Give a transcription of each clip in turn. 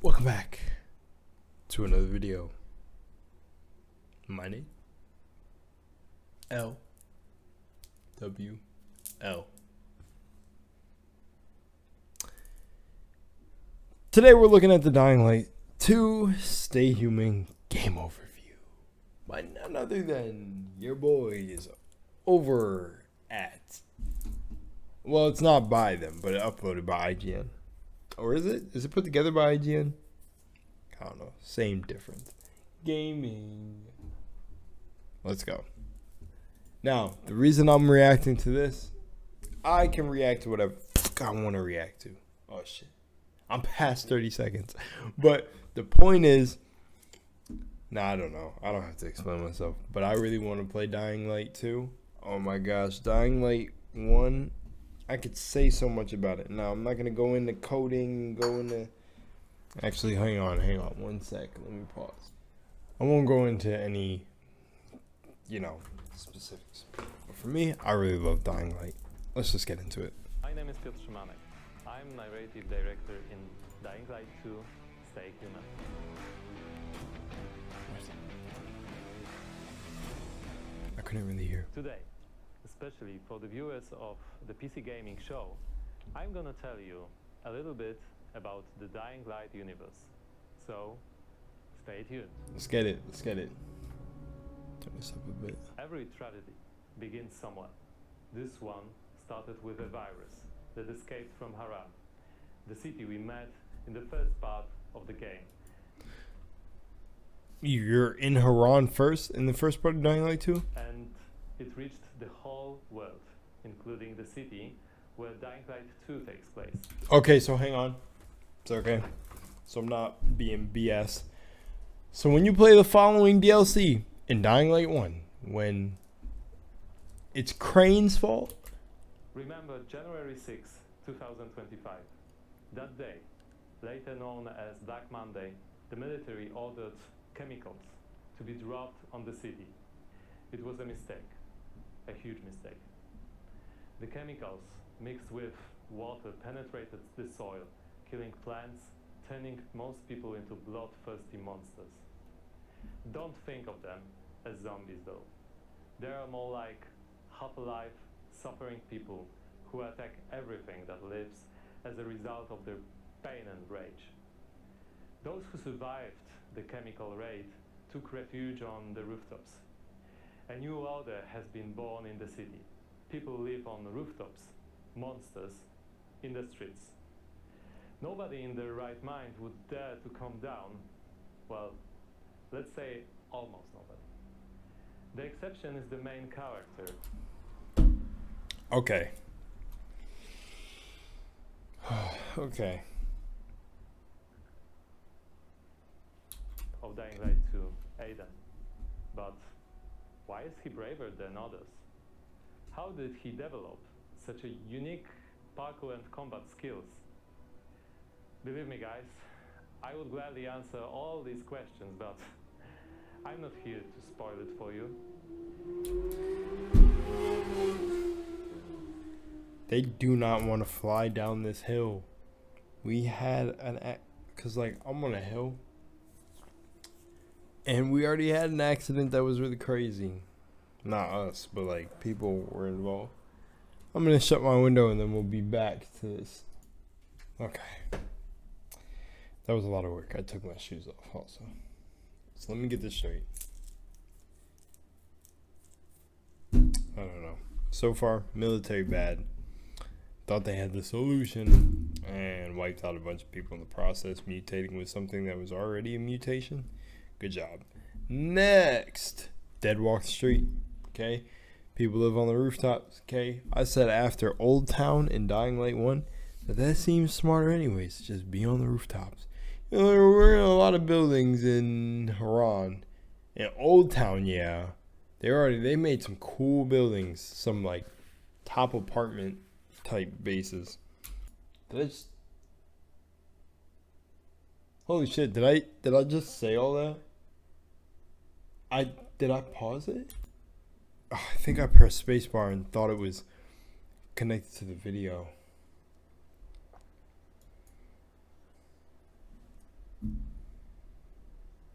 Welcome back to another video. My name LWL. Today we're looking at the Dying Light 2 Stay Human game overview by none other than your boys over at, well, it's not by them, but uploaded by IGN. Or is it? Is it put together by IGN? I don't know. Same difference. Gaming. Let's go. Now, the reason I'm reacting to this, I can react to whatever I want to react to. Oh, shit. I'm past 30 seconds. But the point is, I don't know. I don't have to explain myself. But I really want to play Dying Light 2. Oh, my gosh. Dying Light 1. I could say so much about it. Now, I'm not going to go into coding, Actually, hang on 1 sec. Let me pause. I won't go into any, specifics. But for me, I really love Dying Light. Let's just get into it. My name is Piotr Szymanek. I'm narrative director in Dying Light 2 Stay Human. I couldn't really hear. Today, especially for the viewers of the PC Gaming Show, I'm gonna tell you a little bit about the Dying Light universe. So, stay tuned. Let's get it. Turn this up a bit. Every tragedy begins somewhere. This one started with a virus that escaped from Haran, the city we met in the first part of the game. You're in Haran first, in the first part of Dying Light 2? And it reached the whole world, including the city where Dying Light 2 takes place. Okay, so hang on. It's okay. So I'm not being BS. So when you play the following DLC in Dying Light 1, when it's Crane's fault? Remember January 6, 2025. That day, later known as Black Monday, the military ordered chemicals to be dropped on the city. It was a mistake, a huge mistake. The chemicals mixed with water penetrated the soil, killing plants, turning most people into bloodthirsty monsters. Don't think of them as zombies though. They are more like half-alive, suffering people who attack everything that lives as a result of their pain and rage. Those who survived the chemical raid took refuge on the rooftops. A new order has been born in the city. People live on rooftops, monsters in the streets. Nobody in their right mind would dare to come down. Well, let's say almost nobody. The exception is the main character. Okay. Okay. Of Dying Light 2, Aiden. But why is he braver than others? How did he develop such a unique parkour and combat skills? Believe me guys, I would gladly answer all these questions, but I'm not here to spoil it for you. They do not want to fly down this hill. We had because I'm on a hill. And we already had an accident that was really crazy. Not us, but people were involved. I'm going to shut my window and then we'll be back to this. Okay. That was a lot of work. I took my shoes off also. So let me get this straight. I don't know. So far, military bad. Thought they had the solution and wiped out a bunch of people in the process, mutating with something that was already a mutation. Good job. Next, Dead Walk Street. Okay, people live on the rooftops. Okay, I said after Old Town in Dying Light 1 that seems smarter anyways. Just be on the rooftops. We're in a lot of buildings in Haran. In Old Town, yeah, they made some cool buildings, some top apartment type bases. Holy shit! Did I just say all that? Did I pause it? Oh, I think I pressed spacebar and thought it was connected to the video.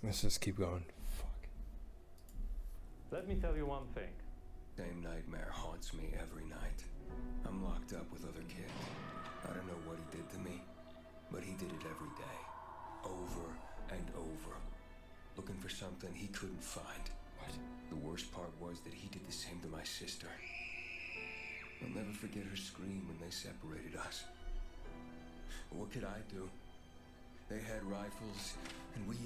Let's just keep going. Fuck. Let me tell you one thing. Same nightmare haunts me every night. I'm locked up with other kids. I don't know what he did to me, but he did it every day. Over and over. Looking for something he couldn't find. What? The worst part was that he did the same to my sister. I'll never forget her scream when they separated us. What could I do? They had rifles, and we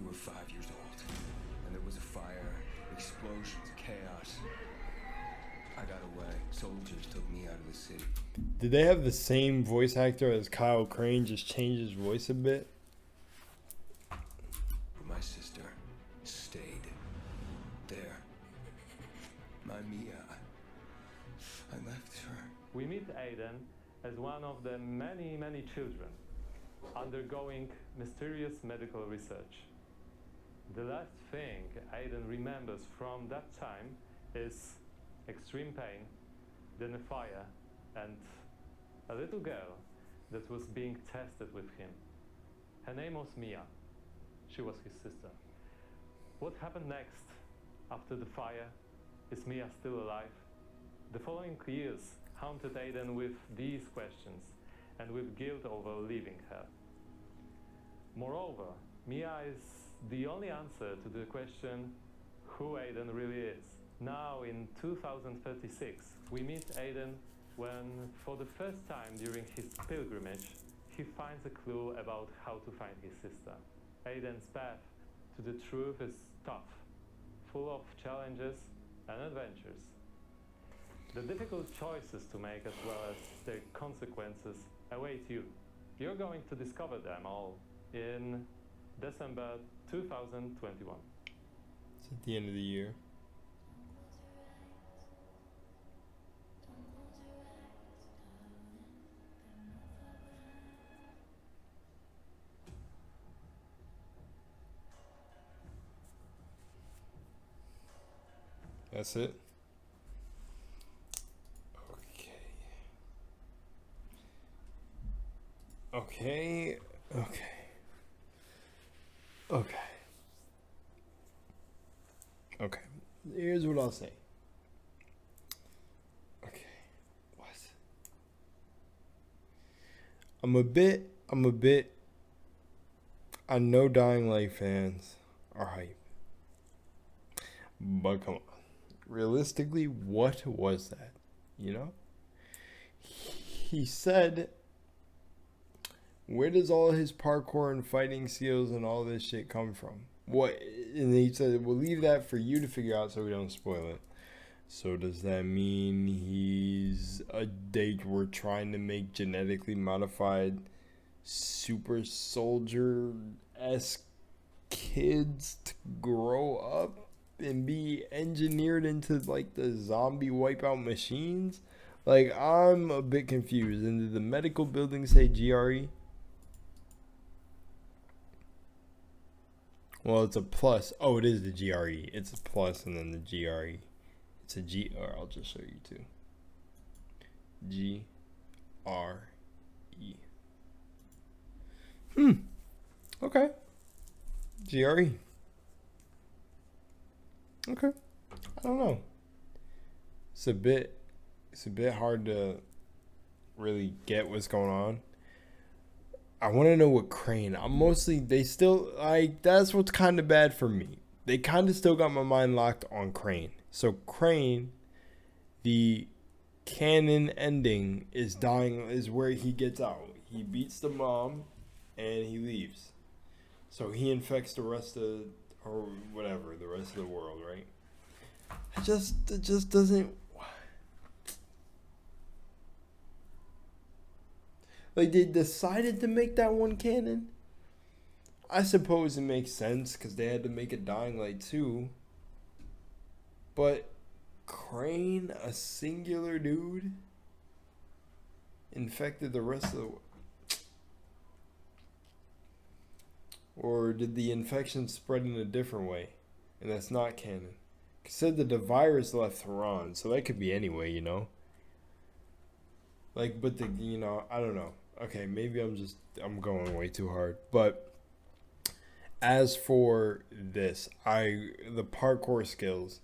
were 5 years old. And there was a fire, explosions, chaos. I got away. Soldiers took me out of the city. Did they have the same voice actor as Kyle Crane, just change his voice a bit? But my sister stayed there. My Mia. I left her. We meet Aiden as one of the many, many children undergoing mysterious medical research. The last thing Aiden remembers from that time is extreme pain, then a fire, and a little girl that was being tested with him. Her name was Mia. She was his sister. What happened next after the fire? Is Mia still alive? The following years haunted Aiden with these questions and with guilt over leaving her. Moreover, Mia is the only answer to the question who Aiden really is. Now in 2036, we meet Aiden when, for the first time during his pilgrimage, he finds a clue about how to find his sister. Aiden's path to the truth is tough, full of challenges and adventures. The difficult choices to make as well as their consequences await you. You're going to discover them all in December 2021. It's at the end of the year. That's it. Okay. Okay. Here's what I'll say. Okay. What? I'm a bit. I know Dying Light fans are hype. But come on. Realistically, what was that? You know? He said, where does all his parkour and fighting skills and all this shit come from? What? And he said, we'll leave that for you to figure out so we don't spoil it. So does that mean we're trying to make genetically modified super soldier-esque kids to grow up and be engineered into like the zombie wipeout machines? Like, I'm a bit confused. And did the medical building say GRE? Well, it's a plus. Oh, it is the GRE. It's a plus and then the GRE. It's a G, or I'll just show you too. GRE. Okay. GRE. Okay. I don't know. It's a bit hard to really get what's going on. I want to know what Crane. That's what's kind of bad for me. They kind of still got my mind locked on Crane. So Crane, the canon ending is where he gets out. He beats the mom and he leaves. So he infects the rest of the rest of the world, right? It just doesn't. Like, they decided to make that one canon. I suppose it makes sense because they had to make a Dying Light 2. But Crane, a singular dude, infected the rest of the world. Or did the infection spread in a different way? And that's not canon. It said that the virus left Tehran, so that could be anyway, you know? Like, but I don't know. Okay, maybe I'm going way too hard. But as for this, the parkour skills,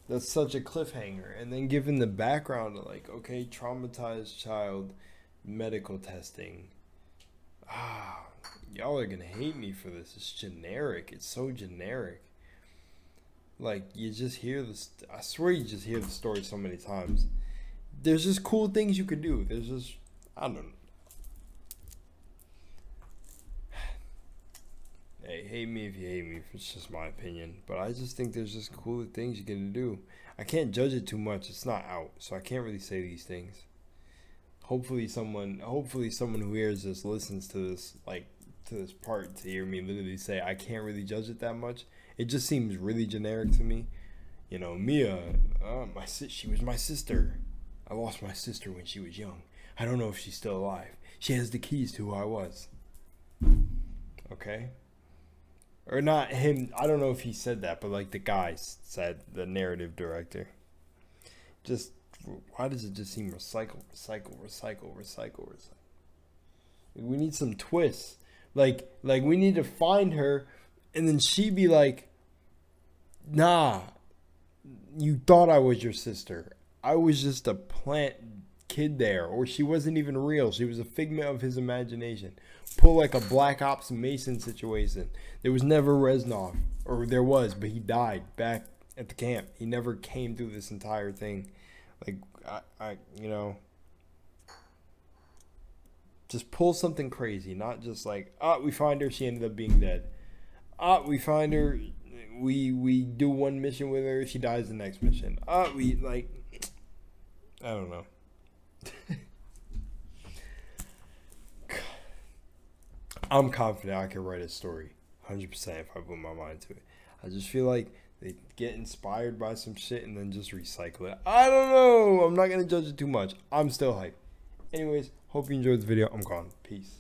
that's such a cliffhanger. And then given the background of like, okay, traumatized child, medical testing. Y'all are gonna hate me for this. It's generic. It's so generic. Like, you just hear this. I swear you just hear the story so many times. There's just cool things you could do. There's just, I don't know. Hey, hate me if you hate me. It's just my opinion. But I just think there's just cooler things you can do. I can't judge it too much. It's not out. So I can't really say these things. Hopefully someone who hears this listens to this, like, to this part to hear me literally say I can't really judge it that much. It just seems really generic to me. You know, Mia, she was my sister. I lost my sister when she was young. I don't know if she's still alive. She has the keys to who I was. Okay? Or not him. I don't know if he said that, but like the guy said, the narrative director. Just, why does it just seem recycle? We need some twists. Like we need to find her, and then she be like, nah, you thought I was your sister. I was just a plant kid there. Or she wasn't even real. She was a figment of his imagination. Pull like a Black Ops Mason situation. There was never Reznov. Or there was, but he died back at the camp. He never came through this entire thing. Like, I you know, just pull something crazy. Not just like, we find her, she ended up being dead. We find her, we do one mission with her, she dies the next mission. We, like, I don't know. I'm confident I can write a story 100% if I put my mind to it. I just feel like they get inspired by some shit and then just recycle it. I don't know. I'm not going to judge it too much. I'm still hyped. Anyways, hope you enjoyed the video. I'm gone. Peace.